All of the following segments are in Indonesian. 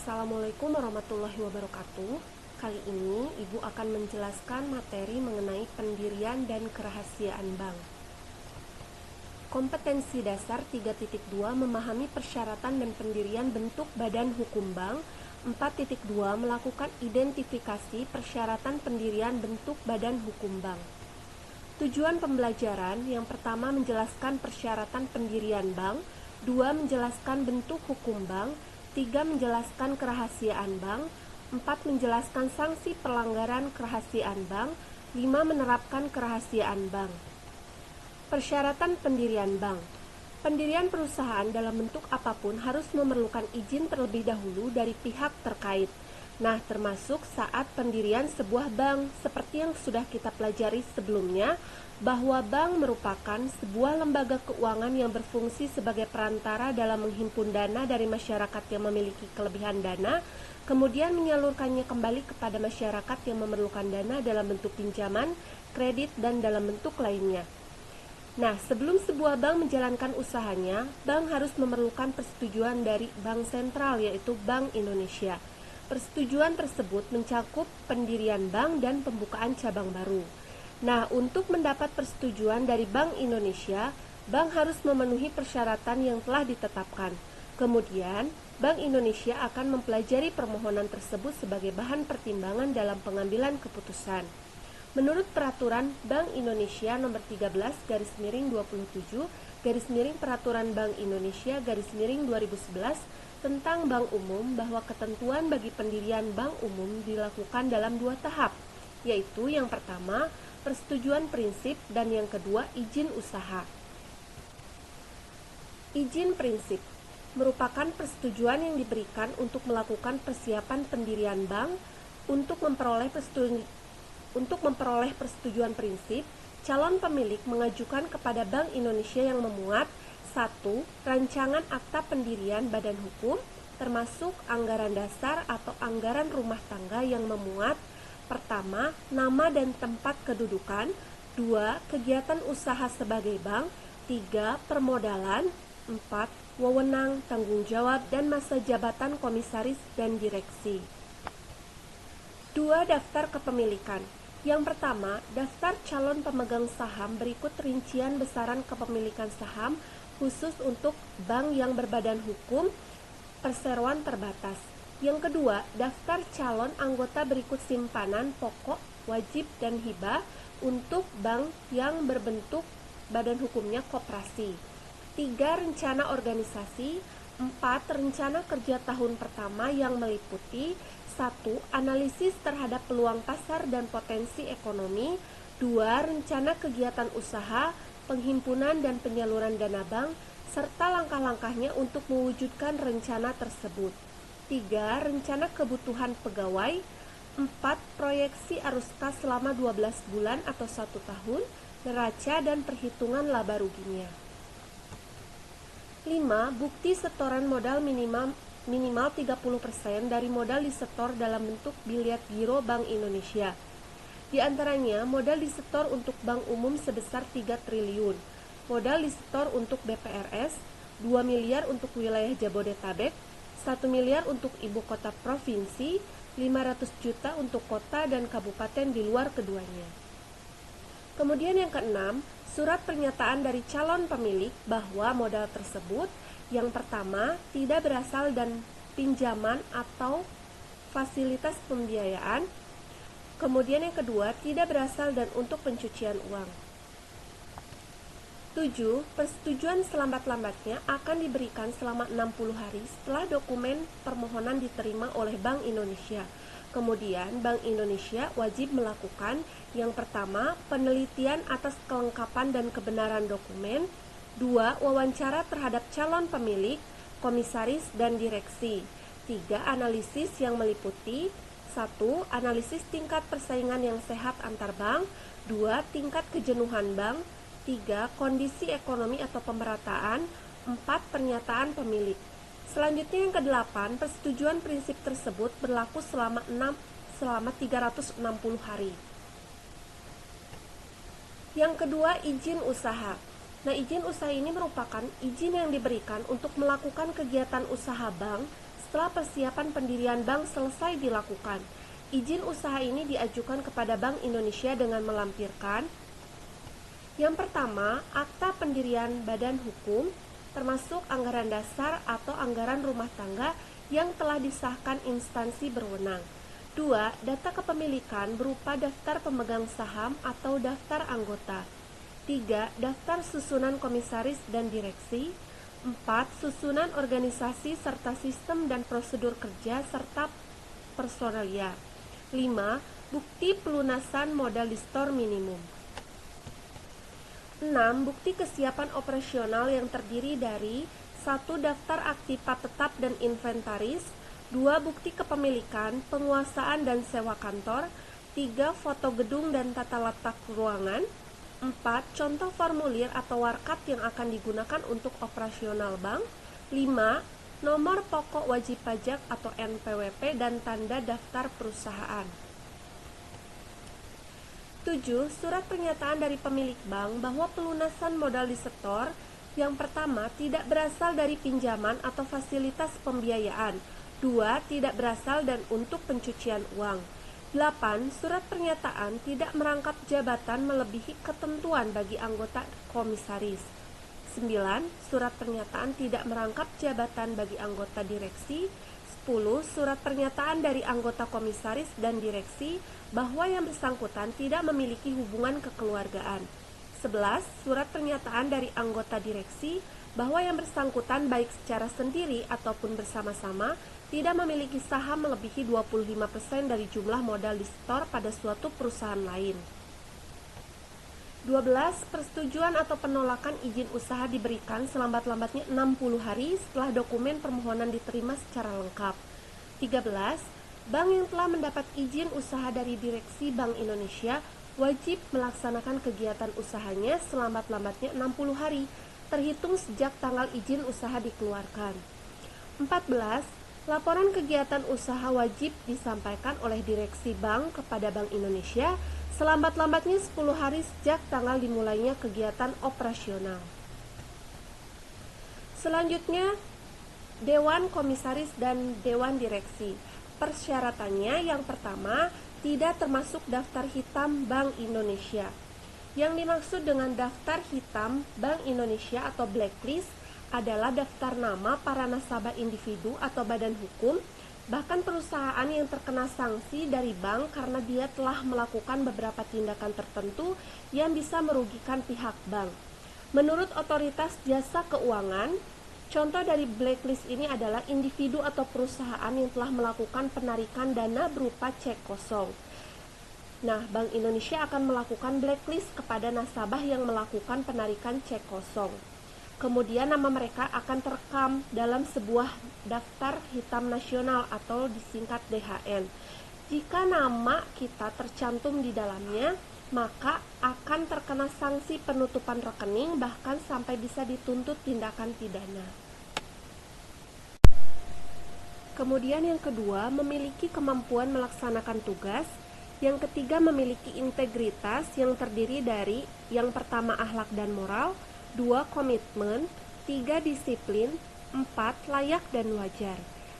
Assalamualaikum warahmatullahi wabarakatuh. Kali ini Ibu akan menjelaskan materi mengenai pendirian dan kerahasiaan bank. Kompetensi dasar 3.2 memahami persyaratan dan pendirian bentuk badan hukum bank. 4.2 melakukan identifikasi persyaratan pendirian bentuk badan hukum bank. Tujuan pembelajaran yang pertama menjelaskan persyaratan pendirian bank, 2 menjelaskan bentuk hukum bank, 3 menjelaskan kerahasiaan bank, 4 menjelaskan sanksi pelanggaran kerahasiaan bank, 5 menerapkan kerahasiaan bank. Persyaratan pendirian bank. Pendirian perusahaan dalam bentuk apapun harus memerlukan izin terlebih dahulu dari pihak terkait. Nah, termasuk saat pendirian sebuah bank, seperti yang sudah kita pelajari sebelumnya, bahwa bank merupakan sebuah lembaga keuangan yang berfungsi sebagai perantara dalam menghimpun dana dari masyarakat yang memiliki kelebihan dana, kemudian menyalurkannya kembali kepada masyarakat yang memerlukan dana dalam bentuk pinjaman, kredit, dan dalam bentuk lainnya. Nah, sebelum sebuah bank menjalankan usahanya, bank harus memerlukan persetujuan dari Bank Sentral, yaitu Bank Indonesia. Persetujuan tersebut mencakup pendirian bank dan pembukaan cabang baru. Nah, untuk mendapat persetujuan dari Bank Indonesia, bank harus memenuhi persyaratan yang telah ditetapkan. Kemudian, Bank Indonesia akan mempelajari permohonan tersebut sebagai bahan pertimbangan dalam pengambilan keputusan. Menurut Peraturan Bank Indonesia Nomor 13/27/, Peraturan Bank Indonesia (2011) tentang Bank Umum, bahwa ketentuan bagi pendirian bank umum dilakukan dalam 2 tahap, yaitu yang pertama, persetujuan prinsip, dan yang kedua, izin usaha. Izin prinsip merupakan persetujuan yang diberikan untuk melakukan persiapan pendirian bank. Untuk memperoleh persetujuan prinsip, calon pemilik mengajukan kepada Bank Indonesia yang memuat 1. Rancangan akta pendirian badan hukum, termasuk anggaran dasar atau anggaran rumah tangga yang memuat: pertama, nama dan tempat kedudukan; 2. Kegiatan usaha sebagai bank; 3. Permodalan; 4. Wewenang, tanggung jawab, dan masa jabatan komisaris dan direksi. 2. Daftar kepemilikan. Yang pertama, daftar calon pemegang saham berikut rincian besaran kepemilikan saham khusus untuk bank yang berbadan hukum perseroan terbatas. Yang kedua, daftar calon anggota berikut simpanan pokok, wajib, dan hibah untuk bank yang berbentuk badan hukumnya koperasi. 3. Rencana organisasi. 4. Rencana kerja tahun pertama yang meliputi 1. Analisis terhadap peluang pasar dan potensi ekonomi. 2. Rencana kegiatan usaha, penghimpunan dan penyaluran dana bank, serta langkah-langkahnya untuk mewujudkan rencana tersebut. 3. Rencana kebutuhan pegawai. 4. Proyeksi arus kas selama 12 bulan atau 1 tahun, neraca dan perhitungan laba ruginya. 5. Bukti setoran modal minimal 30% dari modal disetor dalam bentuk biliet giro Bank Indonesia. Di antaranya, modal disetor untuk bank umum sebesar 3 triliun, modal disetor untuk BPRS 2 miliar untuk wilayah Jabodetabek, 1 miliar untuk ibu kota provinsi, 500 juta untuk kota dan kabupaten di luar keduanya. Kemudian yang keenam, surat pernyataan dari calon pemilik bahwa modal tersebut, yang pertama, tidak berasal dan pinjaman atau fasilitas pembiayaan. Kemudian yang kedua, tidak berasal dan untuk pencucian uang. 7. Persetujuan selambat-lambatnya akan diberikan selama 60 hari setelah dokumen permohonan diterima oleh Bank Indonesia. Kemudian, Bank Indonesia wajib melakukan yang pertama, penelitian atas kelengkapan dan kebenaran dokumen. 2. Wawancara terhadap calon pemilik, komisaris, dan direksi. 3. Analisis yang meliputi 1. Analisis tingkat persaingan yang sehat antar bank. 2. Tingkat kejenuhan bank. 3. Kondisi ekonomi atau pemerataan. 4. Pernyataan pemilik. Selanjutnya yang ke-8, persetujuan prinsip tersebut berlaku selama 360 hari. Yang kedua, izin usaha. Nah, izin usaha ini merupakan izin yang diberikan untuk melakukan kegiatan usaha bank setelah persiapan pendirian bank selesai dilakukan. Izin usaha ini diajukan kepada Bank Indonesia dengan melampirkan yang pertama, akta pendirian badan hukum, termasuk anggaran dasar atau anggaran rumah tangga yang telah disahkan instansi berwenang. 2. Data kepemilikan berupa daftar pemegang saham atau daftar anggota. 3. Daftar susunan komisaris dan direksi. 4. Susunan organisasi serta sistem dan prosedur kerja serta personalia. 5. Bukti pelunasan modal di store minimum. 6. Bukti kesiapan operasional yang terdiri dari 1. Daftar aktiva tetap dan inventaris. 2. Bukti kepemilikan, penguasaan dan sewa kantor. 3. Foto gedung dan tata letak ruangan. 4. Contoh formulir atau warkat yang akan digunakan untuk operasional bank. 5. Nomor pokok wajib pajak atau NPWP dan tanda daftar perusahaan. 7. Surat pernyataan dari pemilik bank bahwa pelunasan modal di setor yang pertama tidak berasal dari pinjaman atau fasilitas pembiayaan. 2. Tidak berasal dan untuk pencucian uang. 8. Surat pernyataan tidak merangkap jabatan melebihi ketentuan bagi anggota komisaris. 9. Surat pernyataan tidak merangkap jabatan bagi anggota direksi. 10. Surat pernyataan dari anggota komisaris dan direksi bahwa yang bersangkutan tidak memiliki hubungan kekeluargaan. 11. Surat pernyataan dari anggota direksi bahwa yang bersangkutan baik secara sendiri ataupun bersama-sama tidak memiliki saham melebihi 25% dari jumlah modal di store pada suatu perusahaan lain. 12. Persetujuan atau penolakan izin usaha diberikan selambat-lambatnya 60 hari setelah dokumen permohonan diterima secara lengkap. 13. Bank yang telah mendapat izin usaha dari Direksi Bank Indonesia wajib melaksanakan kegiatan usahanya selambat-lambatnya 60 hari terhitung sejak tanggal izin usaha dikeluarkan. 14. Laporan kegiatan usaha wajib disampaikan oleh Direksi Bank kepada Bank Indonesia selambat-lambatnya 10 hari sejak tanggal dimulainya kegiatan operasional. Selanjutnya, Dewan Komisaris dan Dewan Direksi. Persyaratannya yang pertama, tidak termasuk daftar hitam Bank Indonesia. Yang dimaksud dengan daftar hitam Bank Indonesia atau blacklist adalah daftar nama para nasabah individu atau badan hukum, bahkan perusahaan yang terkena sanksi dari bank karena dia telah melakukan beberapa tindakan tertentu yang bisa merugikan pihak bank. Menurut Otoritas Jasa Keuangan, contoh dari blacklist ini adalah individu atau perusahaan yang telah melakukan penarikan dana berupa cek kosong. Nah, Bank Indonesia akan melakukan blacklist kepada nasabah yang melakukan penarikan cek kosong. Kemudian nama mereka akan terekam dalam sebuah daftar hitam nasional atau disingkat DHN. Jika nama kita tercantum di dalamnya, maka akan terkena sanksi penutupan rekening bahkan sampai bisa dituntut tindakan pidana. Kemudian yang kedua, memiliki kemampuan melaksanakan tugas. Yang ketiga, memiliki integritas yang terdiri dari yang pertama akhlak dan moral, 2. Komitmen, 3. Disiplin, 4. Layak dan wajar.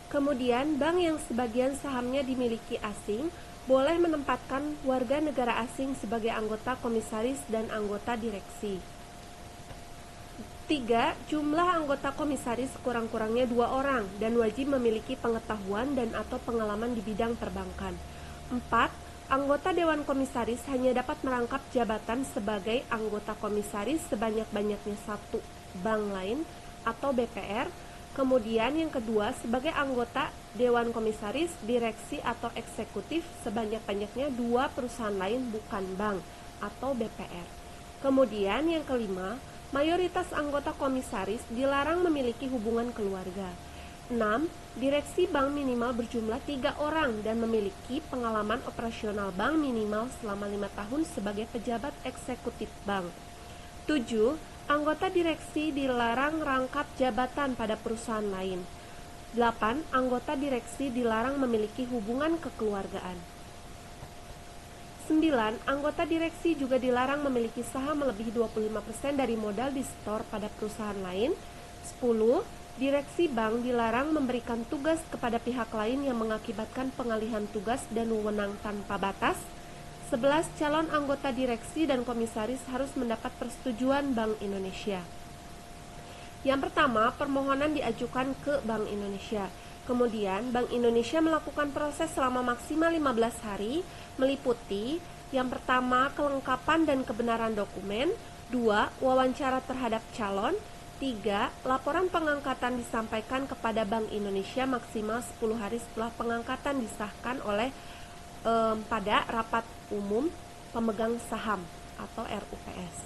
Kemudian, bank yang sebagian sahamnya dimiliki asing boleh menempatkan warga negara asing sebagai anggota komisaris dan anggota direksi. 3. Jumlah anggota komisaris kurang-kurangnya 2 orang dan wajib memiliki pengetahuan dan atau pengalaman di bidang perbankan. 4. Anggota Dewan Komisaris hanya dapat merangkap jabatan sebagai anggota komisaris sebanyak-banyaknya satu bank lain atau BPR. Kemudian yang kedua, sebagai anggota Dewan Komisaris, direksi atau eksekutif sebanyak-banyaknya 2 perusahaan lain bukan bank atau BPR. Kemudian yang kelima, mayoritas anggota komisaris dilarang memiliki hubungan keluarga. 6. Direksi bank minimal berjumlah 3 orang dan memiliki pengalaman operasional bank minimal selama 5 tahun sebagai pejabat eksekutif bank. 7. Anggota direksi dilarang rangkap jabatan pada perusahaan lain. 8. Anggota direksi dilarang memiliki hubungan kekeluargaan. 9. Anggota direksi juga dilarang memiliki saham melebihi 25% dari modal di store pada perusahaan lain. 10. Direksi bank dilarang memberikan tugas kepada pihak lain yang mengakibatkan pengalihan tugas dan wewenang tanpa batas. 11 calon anggota direksi dan komisaris harus mendapat persetujuan Bank Indonesia. Yang pertama, permohonan diajukan ke Bank Indonesia. Kemudian, Bank Indonesia melakukan proses selama maksimal 15 hari, meliputi yang pertama, kelengkapan dan kebenaran dokumen. 2. Wawancara terhadap calon. 3. Laporan pengangkatan disampaikan kepada Bank Indonesia maksimal 10 hari setelah pengangkatan disahkan oleh pada rapat umum pemegang saham atau RUPS.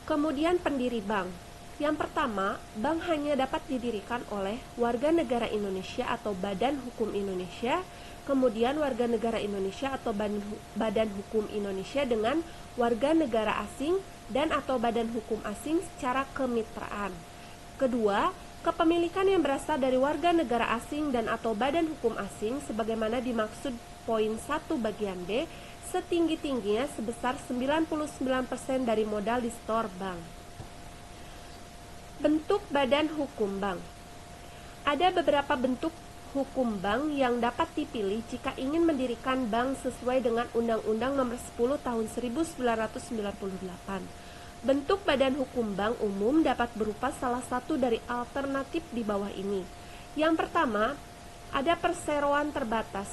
Kemudian pendiri bank. Yang pertama, bank hanya dapat didirikan oleh warga negara Indonesia atau Badan Hukum Indonesia, kemudian warga negara Indonesia atau Badan Hukum Indonesia dengan warga negara asing dan atau badan hukum asing secara kemitraan. Kedua, kepemilikan yang berasal dari warga negara asing dan atau badan hukum asing sebagaimana dimaksud poin 1 bagian D setinggi-tingginya sebesar 99% dari modal di store bank. Bentuk badan hukum bank. Ada beberapa bentuk hukum bank yang dapat dipilih jika ingin mendirikan bank sesuai dengan Undang-Undang Nomor 10 Tahun 1998. Bentuk badan hukum bank umum dapat berupa salah satu dari alternatif di bawah ini. Yang pertama, ada perseroan terbatas.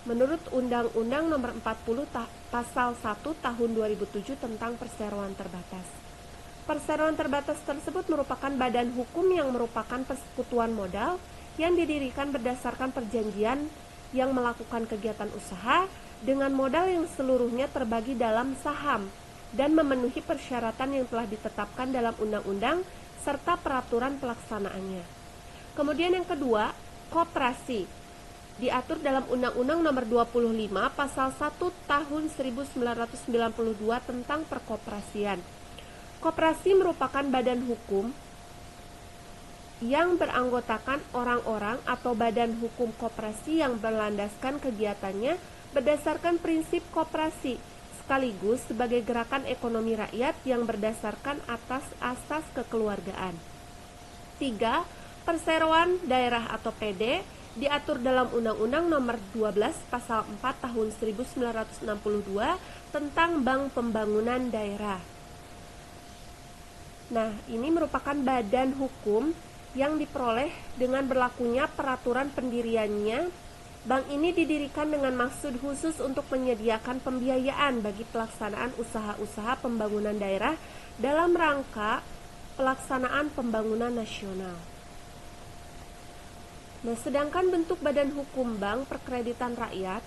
Menurut Undang-Undang Nomor 40 Pasal 1 Tahun 2007 tentang perseroan terbatas. Perseroan terbatas tersebut merupakan badan hukum yang merupakan persekutuan modal yang didirikan berdasarkan perjanjian yang melakukan kegiatan usaha dengan modal yang seluruhnya terbagi dalam saham dan memenuhi persyaratan yang telah ditetapkan dalam undang-undang serta peraturan pelaksanaannya. Kemudian yang kedua, koperasi. Diatur dalam Undang-Undang Nomor 25 Pasal 1 Tahun 1992 tentang perkoperasian. Koperasi merupakan badan hukum yang beranggotakan orang-orang atau badan hukum koperasi yang berlandaskan kegiatannya berdasarkan prinsip koperasi, sekaligus sebagai gerakan ekonomi rakyat yang berdasarkan atas asas kekeluargaan. 3. Perseroan daerah atau PD diatur dalam Undang-Undang Nomor 12 Pasal 4 Tahun 1962 tentang Bank Pembangunan Daerah. Nah, ini merupakan badan hukum yang diperoleh dengan berlakunya peraturan pendiriannya. Bank ini didirikan dengan maksud khusus untuk menyediakan pembiayaan bagi pelaksanaan usaha-usaha pembangunan daerah dalam rangka pelaksanaan pembangunan nasional. Nah, sedangkan bentuk badan hukum bank perkreditan rakyat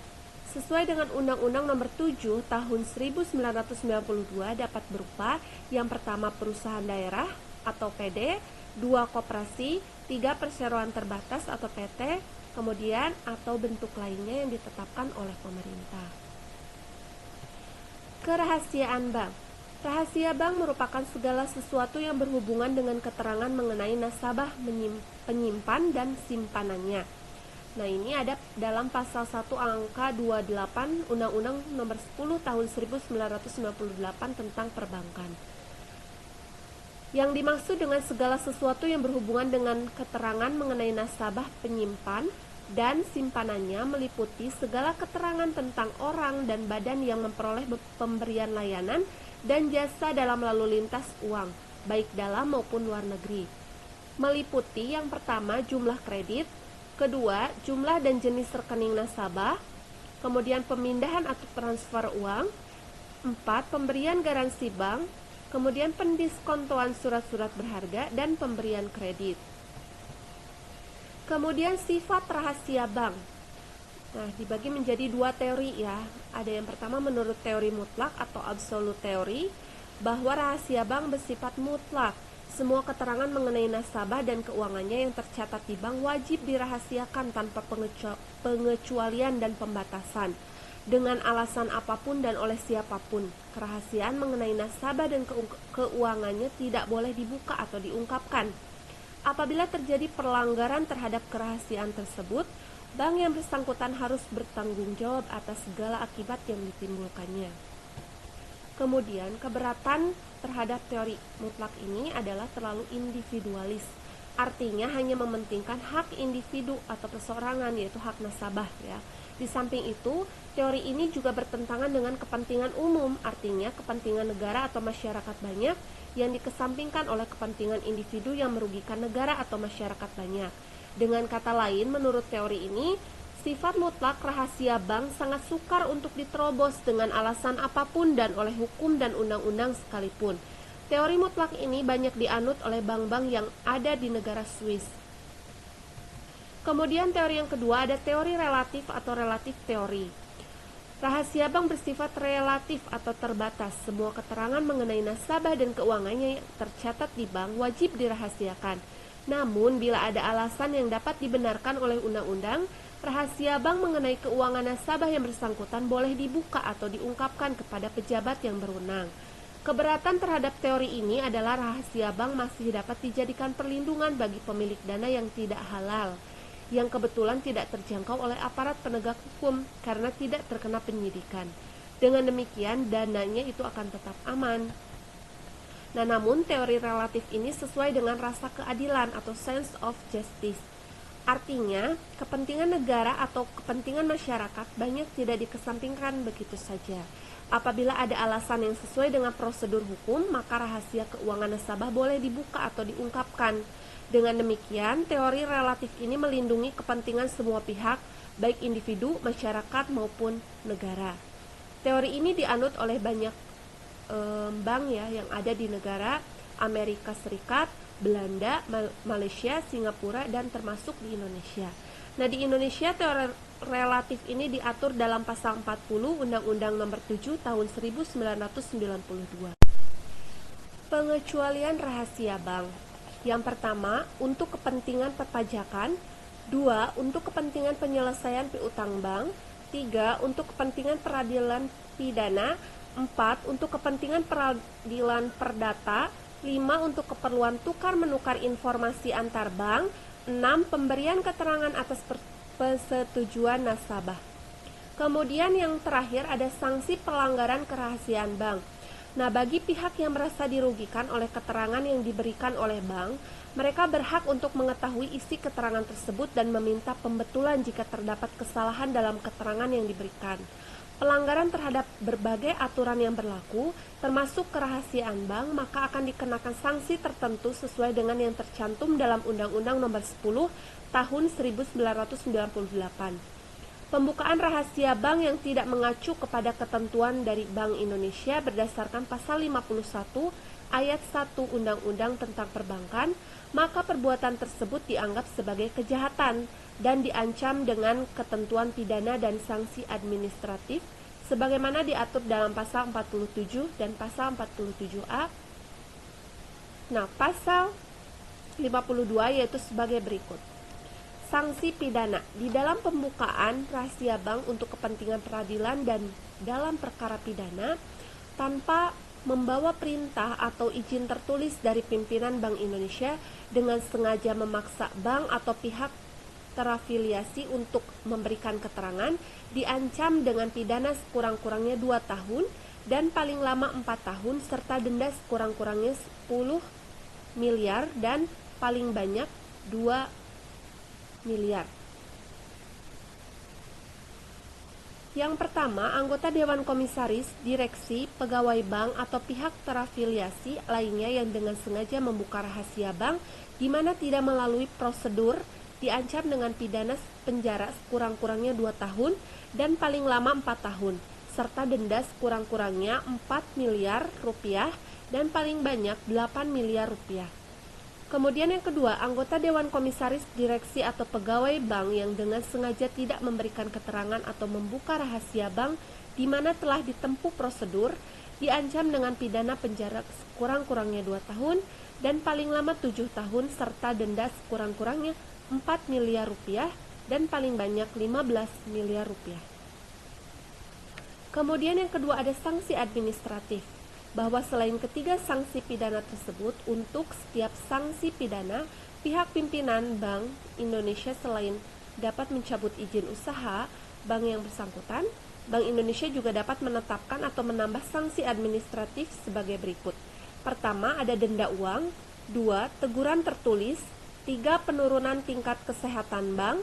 sesuai dengan Undang-Undang Nomor 7 Tahun 1992 dapat berupa yang pertama perusahaan daerah atau PD, 2 koperasi, 3 perseroan terbatas atau PT, kemudian atau bentuk lainnya yang ditetapkan oleh pemerintah. Kerahasiaan bank. Rahasia bank merupakan segala sesuatu yang berhubungan dengan keterangan mengenai nasabah, penyimpan, dan simpanannya. Nah, ini ada dalam pasal 1 angka 28 Undang-Undang Nomor 10 Tahun 1998 tentang perbankan. Yang dimaksud dengan segala sesuatu yang berhubungan dengan keterangan mengenai nasabah, penyimpan, dan simpanannya meliputi segala keterangan tentang orang dan badan yang memperoleh pemberian layanan dan jasa dalam lalu lintas uang, baik dalam maupun luar negeri. Meliputi yang pertama jumlah kredit, kedua jumlah dan jenis rekening nasabah, kemudian pemindahan atau transfer uang, 4 pemberian garansi bank, kemudian pendiskontoan surat-surat berharga dan pemberian kredit. Kemudian sifat rahasia bank. Nah, dibagi menjadi 2 teori ya. Ada yang pertama menurut teori mutlak atau absolute teori, bahwa rahasia bank bersifat mutlak. Semua keterangan mengenai nasabah dan keuangannya yang tercatat di bank wajib dirahasiakan tanpa pengecualian dan pembatasan, dengan alasan apapun dan oleh siapapun. Kerahasiaan mengenai nasabah dan keuangannya tidak boleh dibuka atau diungkapkan. Apabila terjadi pelanggaran terhadap kerahasiaan tersebut, bank yang bersangkutan harus bertanggung jawab atas segala akibat yang ditimbulkannya. Kemudian, keberatan terhadap teori mutlak ini adalah terlalu individualis. artinya hanya mementingkan hak individu atau perseorangan, yaitu hak nasabah ya. Di samping itu, teori ini juga bertentangan dengan kepentingan umum, artinya kepentingan negara atau masyarakat banyak yang dikesampingkan oleh kepentingan individu yang merugikan negara atau masyarakat banyak. Dengan kata lain, menurut teori ini, sifat mutlak rahasia bank sangat sukar untuk diterobos dengan alasan apapun dan oleh hukum dan undang-undang sekalipun. Teori mutlak ini banyak dianut oleh bank-bank yang ada di negara Swiss. Kemudian teori yang kedua ada teori relatif atau relatif teori. Rahasia bank bersifat relatif atau terbatas. Semua keterangan mengenai nasabah dan keuangannya yang tercatat di bank wajib dirahasiakan. Namun, bila ada alasan yang dapat dibenarkan oleh undang-undang, rahasia bank mengenai keuangan nasabah yang bersangkutan boleh dibuka atau diungkapkan kepada pejabat yang berwenang. Keberatan terhadap teori ini adalah rahasia bank masih dapat dijadikan perlindungan bagi pemilik dana yang tidak halal, yang kebetulan tidak terjangkau oleh aparat penegak hukum karena tidak terkena penyidikan. Dengan demikian, dananya itu akan tetap aman. Nah, namun teori relatif ini sesuai dengan rasa keadilan atau sense of justice. Artinya, kepentingan negara atau kepentingan masyarakat banyak tidak dikesampingkan begitu saja. Apabila ada alasan yang sesuai dengan prosedur hukum, maka rahasia keuangan nasabah boleh dibuka atau diungkapkan. Dengan demikian, teori relatif ini melindungi kepentingan semua pihak, baik individu, masyarakat, maupun negara. Teori ini dianut oleh banyak bank ya yang ada di negara Amerika Serikat, Belanda, Malaysia, Singapura, dan termasuk di Indonesia. Nah, di Indonesia teori relatif ini diatur dalam pasal 40 Undang-Undang Nomor 7 Tahun 1992. Pengecualian rahasia bank. Yang pertama, untuk kepentingan perpajakan. 2. Untuk kepentingan penyelesaian piutang bank. 3. Untuk kepentingan peradilan pidana. 4. Untuk kepentingan peradilan perdata. 5. Untuk keperluan tukar-menukar informasi antar bank. 6. Pemberian keterangan atas persetujuan nasabah. Kemudian yang terakhir ada sanksi pelanggaran kerahasiaan bank. Nah, bagi pihak yang merasa dirugikan oleh keterangan yang diberikan oleh bank, mereka berhak untuk mengetahui isi keterangan tersebut dan meminta pembetulan jika terdapat kesalahan dalam keterangan yang diberikan. Pelanggaran terhadap berbagai aturan yang berlaku, termasuk kerahasiaan bank, maka akan dikenakan sanksi tertentu sesuai dengan yang tercantum dalam Undang-Undang Nomor 10 Tahun 1998. Pembukaan rahasia bank yang tidak mengacu kepada ketentuan dari Bank Indonesia berdasarkan pasal 51 ayat 1 Undang-Undang tentang Perbankan, maka perbuatan tersebut dianggap sebagai kejahatan dan diancam dengan ketentuan pidana dan sanksi administratif sebagaimana diatur dalam pasal 47 dan pasal 47A. Nah, pasal 52 yaitu sebagai berikut. Sanksi pidana. Di dalam pembukaan rahasia bank untuk kepentingan peradilan dan dalam perkara pidana tanpa membawa perintah atau izin tertulis dari pimpinan Bank Indonesia dengan sengaja memaksa bank atau pihak terafiliasi untuk memberikan keterangan diancam dengan pidana sekurang-kurangnya 2 tahun dan paling lama 4 tahun serta denda sekurang-kurangnya 10 miliar dan paling banyak 2 miliar. Yang pertama, anggota Dewan Komisaris, direksi, pegawai bank, atau pihak terafiliasi lainnya yang dengan sengaja membuka rahasia bank di mana tidak melalui prosedur diancam dengan pidana penjara sekurang-kurangnya 2 tahun dan paling lama 4 tahun, serta denda sekurang-kurangnya 4 miliar rupiah dan paling banyak 8 miliar rupiah. Kemudian yang kedua, anggota Dewan Komisaris, direksi atau pegawai bank yang dengan sengaja tidak memberikan keterangan atau membuka rahasia bank di mana telah ditempuh prosedur diancam dengan pidana penjara sekurang-kurangnya 2 tahun dan paling lama 7 tahun serta denda sekurang-kurangnya 4 miliar rupiah dan paling banyak 15 miliar rupiah. Kemudian yang kedua ada sanksi administratif. Bahwa selain ketiga sanksi pidana tersebut, untuk setiap sanksi pidana, pihak pimpinan Bank Indonesia selain dapat mencabut izin usaha bank yang bersangkutan, Bank Indonesia juga dapat menetapkan atau menambah sanksi administratif sebagai berikut. Pertama, ada denda uang. 2. Teguran tertulis. 3. Penurunan tingkat kesehatan bank.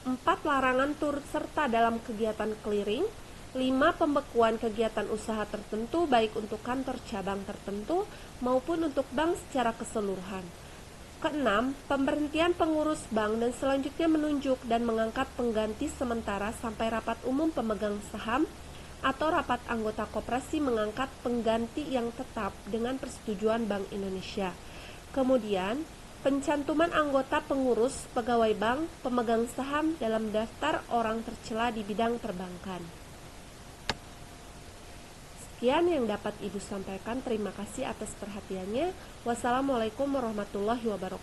4. Larangan turut serta dalam kegiatan clearing. 5. Pembekuan kegiatan usaha tertentu baik untuk kantor cabang tertentu maupun untuk bank secara keseluruhan. Keenam, pemberhentian pengurus bank dan selanjutnya menunjuk dan mengangkat pengganti sementara sampai rapat umum pemegang saham atau rapat anggota koperasi mengangkat pengganti yang tetap dengan persetujuan Bank Indonesia. Kemudian, pencantuman anggota pengurus, pegawai bank, pemegang saham dalam daftar orang tercela di bidang perbankan. Sekian yang dapat Ibu sampaikan. Terima kasih atas perhatiannya. Wassalamualaikum warahmatullahi wabarakatuh.